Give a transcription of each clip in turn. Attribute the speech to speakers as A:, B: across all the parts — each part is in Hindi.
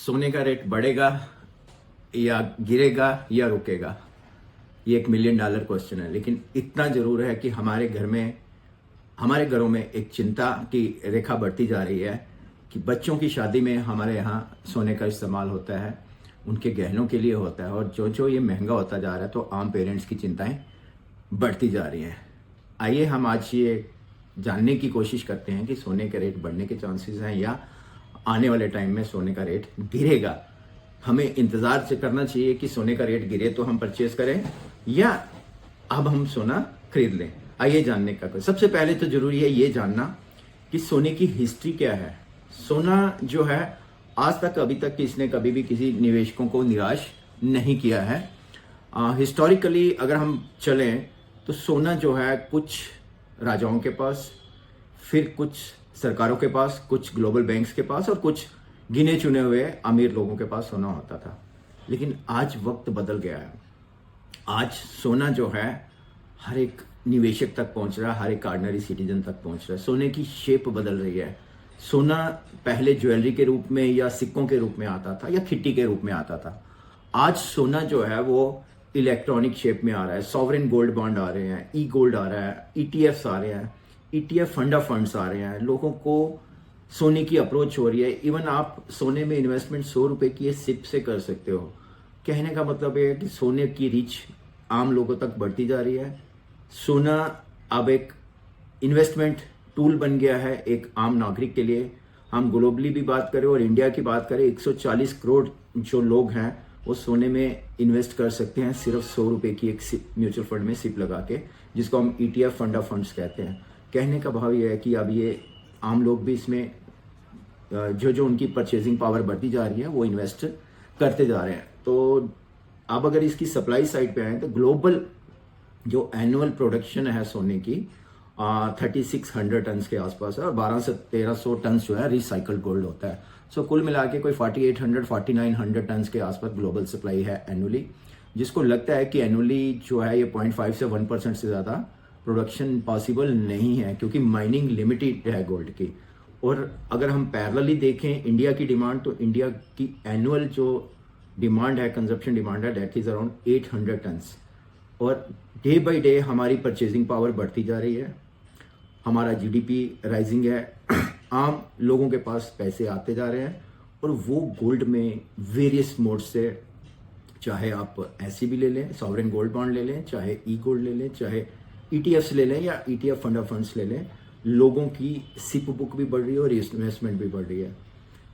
A: सोने का रेट बढ़ेगा या गिरेगा या रुकेगा, ये $1 मिलियन क्वेश्चन है। लेकिन इतना जरूर है कि हमारे घरों में एक चिंता की रेखा बढ़ती जा रही है कि बच्चों की शादी में हमारे यहाँ सोने का इस्तेमाल होता है, उनके गहनों के लिए होता है, और जो जो ये महंगा होता जा रहा है तो आम पेरेंट्स की चिंताएं बढ़ती जा रही हैं। आइए हम आज ये जानने की कोशिश करते हैं कि सोने के रेट बढ़ने के चांसेस हैं या आने वाले टाइम में सोने का रेट गिरेगा। हमें इंतजार से करना चाहिए कि सोने का रेट गिरे तो हम परचेज करें या अब हम सोना खरीद लें। आइए जानने का सबसे पहले तो जरूरी है ये जानना कि सोने की हिस्ट्री क्या है। सोना जो है आज तक अभी तक किसने कभी भी किसी निवेशकों को निराश नहीं किया है। हिस्टोरिकली अगर हम चलें तो सोना जो है कुछ राजाओं के पास, फिर कुछ सरकारों के पास, कुछ ग्लोबल बैंक्स के पास और कुछ गिने चुने हुए अमीर लोगों के पास सोना होता था। लेकिन आज वक्त बदल गया है। आज सोना जो है हर एक निवेशक तक पहुंच रहा है, हर एक ऑर्डिनरी सिटीजन तक पहुंच रहा है। सोने की शेप बदल रही है। सोना पहले ज्वेलरी के रूप में या सिक्कों के रूप में आता था या खिट्टी के रूप में आता था। आज सोना जो है वो इलेक्ट्रॉनिक शेप में आ रहा है। सॉवरेन गोल्ड बॉन्ड आ रहे हैं, ई गोल्ड आ रहा है, ईटीएफ्स आ रहे हैं, ईटीएफ फंडा फंड्स आ रहे हैं। लोगों को सोने की अप्रोच हो रही है। इवन आप सोने में इन्वेस्टमेंट 100 रुपए की सिप से कर सकते हो। कहने का मतलब है कि सोने की रीच आम लोगों तक बढ़ती जा रही है। सोना अब एक इन्वेस्टमेंट टूल बन गया है एक आम नागरिक के लिए। हम ग्लोबली भी बात करें और इंडिया की बात करें, 140 करोड़ जो लोग हैं वो सोने में इन्वेस्ट कर सकते हैं सिर्फ 100 रुपए की एक म्यूचुअल फंड में सिप लगा के, जिसको हम ईटीएफ फंडा फंड्स कहते हैं। कहने का भाव ये है कि अब ये आम लोग भी इसमें जो जो उनकी परचेजिंग पावर बढ़ती जा रही है वो इन्वेस्ट करते जा रहे हैं। तो अब अगर इसकी सप्लाई साइड पे आए तो ग्लोबल जो एनुअल प्रोडक्शन है सोने की 3600 टन के आसपास है और 1200 से 1300 टन जो है रिसाइकल्ड गोल्ड होता है। सो कुल मिला के कोई 4800 4900 टन के आसपास ग्लोबल सप्लाई है एनुअली, जिसको लगता है कि एनुअली जो है ये 0.5 से 1% से ज़्यादा प्रोडक्शन पॉसिबल नहीं है, क्योंकि माइनिंग लिमिटेड है गोल्ड की। और अगर हम पैरेलली देखें इंडिया की डिमांड, तो इंडिया की एनुअल जो डिमांड है, कंजप्शन डिमांड है, डेट इज अराउंड 800 टन्स। और डे बाय डे हमारी परचेजिंग पावर बढ़ती जा रही है, हमारा जीडीपी राइजिंग है, आम लोगों के पास पैसे आते जा रहे हैं और वो गोल्ड में वेरियस मोड से, चाहे आप ऐसी भी ले लें, सॉवरेन गोल्ड बॉन्ड ले लें, चाहे ई गोल्ड ले लें, चाहे ईटीएफ्स ले लें या ईटीएफ फंडा फंड्स ले लें, लोगों की सिप बुक भी बढ़ रही है और इन्वेस्टमेंट भी बढ़ रही है।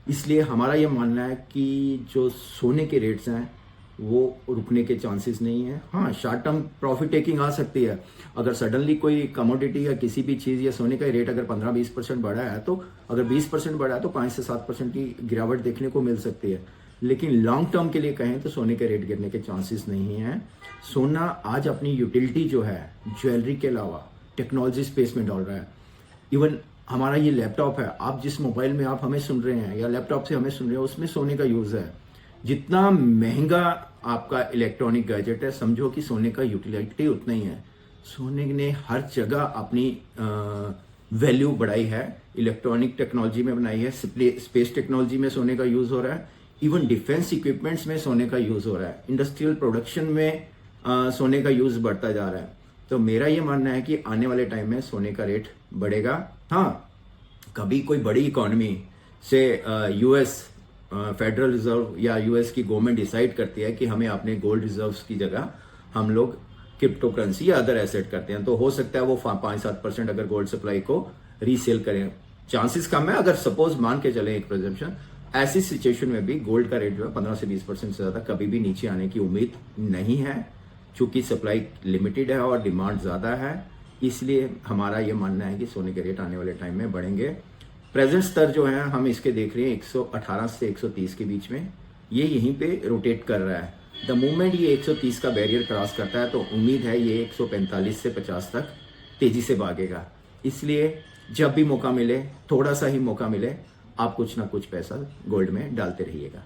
A: इसलिए हमारा ये मानना है कि जो सोने के रेट्स हैं वो रुकने के चांसेस नहीं है। हाँ, शॉर्ट टर्म प्रॉफिट टेकिंग आ सकती है। अगर सडनली कोई कमोडिटी या किसी भी चीज़ या सोने का रेट अगर 15-20% बढ़ा है, तो अगर 20% बढ़ा है तो 5 से 7% की गिरावट देखने को मिल सकती है। लेकिन लॉन्ग टर्म के लिए कहें तो सोने के रेट गिरने के चांसेस नहीं हैं। सोना आज अपनी यूटिलिटी जो है ज्वेलरी के अलावा टेक्नोलॉजी स्पेस में डाल रहा है। इवन हमारा ये लैपटॉप है, आप जिस मोबाइल में आप हमें सुन रहे हैं या लैपटॉप से हमें सुन रहे हैं, उसमें सोने का यूज़ है। जितना महंगा आपका इलेक्ट्रॉनिक गैजेट है, समझो कि सोने का यूटिलिटी उतना ही है। सोने ने हर जगह अपनी वैल्यू बढ़ाई है। इलेक्ट्रॉनिक टेक्नोलॉजी में बनाई है, स्पेस टेक्नोलॉजी में सोने का यूज़ हो रहा है, इवन डिफेंस इक्विपमेंट्स में सोने का यूज़ हो रहा है, इंडस्ट्रियल प्रोडक्शन में सोने का यूज़ बढ़ता जा रहा है। तो मेरा ये मानना है कि आने वाले टाइम में सोने का रेट बढ़ेगा। हाँ, कभी कोई बड़ी इकोनॉमी से यूएस फेडरल रिजर्व या यूएस की गवर्नमेंट डिसाइड करती है कि हमें अपने गोल्ड रिजर्व्स की जगह हम लोग क्रिप्टो करेंसी या अदर एसेट करते हैं, तो हो सकता है वो 5-7% अगर गोल्ड सप्लाई को रीसेल करें। चांसेस कम है। अगर सपोज मान के चलें एक प्रेजम्पशन, ऐसी सिचुएशन में भी गोल्ड का रेट जो है 15 से 20% से ज़्यादा कभी भी नीचे आने की उम्मीद नहीं है, चूंकि सप्लाई लिमिटेड है और डिमांड ज़्यादा है। इसलिए हमारा ये मानना है कि सोने के रेट आने वाले टाइम में बढ़ेंगे। प्रेजेंट स्तर जो है हम इसके देख रहे हैं 118 से 130 के बीच में, ये यहीं पे रोटेट कर रहा है। द मोमेंट ये 130 का बैरियर क्रॉस करता है तो उम्मीद है ये 145 से 50 तक तेजी से भागेगा। इसलिए जब भी मौका मिले, थोड़ा सा ही मौका मिले, आप कुछ ना कुछ पैसा गोल्ड में डालते रहिएगा।